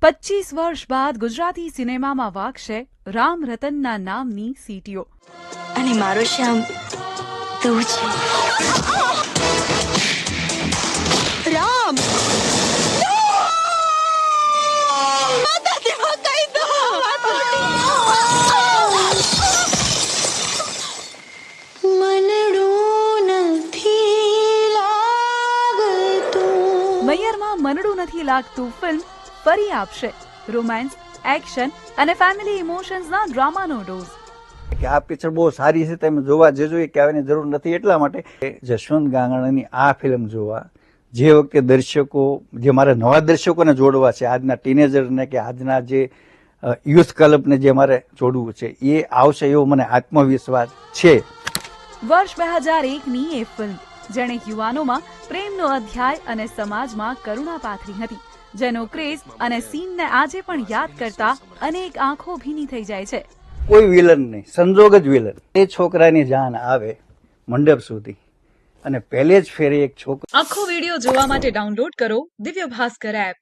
25 વર્ષ બાદ ગુજરાતી સિનેમામાં વાગશે રામ રતનના નામની સીટીઓ. અને મારો શ્યામ તું છે. રામ મૈયરમાં મનડું નથી લાગતું ફિલ્મ ફરી આપશે રોમાન્સ, એક્શન અને ફેમિલી ઇમોશન્સના ડ્રામાનો ડોઝ. કે આ પિક્ચર બહુ સારી છે, તમે જોવા જજો. એ કહેવાની જરૂર નથી એટલા માટે જશવંત ગાંગણાની આ ફિલ્મ જોવા જે વખતે દર્શકો, જે મારા નવા દર્શકોને જોડવા છે, આજના ટીનેજરને કે આજના જે યુથ ક્લબને જે મારે જોડવું છે, એ આવશે એવો મને આત્મવિશ્વાસ છે. વર્ષ 2001ની એ ફિલ્મ જેણે યુવાનોમાં પ્રેમનો અધ્યાય અને સમાજમાં કરુણા પાથરી હતી, જેનો ક્રેઝ અને સીનને આજે પણ યાદ કરતા અનેક આંખો ભીની થઈ જાય છે. કોઈ વિલન નહીં, સંજોગ જ વિલન. એ છોકરાની જાન આવે મંડપ સુધી અને પહેલે જ ફેરે એક છોકરો. આખો વિડીયો જોવા માટે ડાઉનલોડ કરો દિવ્ય ભાસ્કર એપ.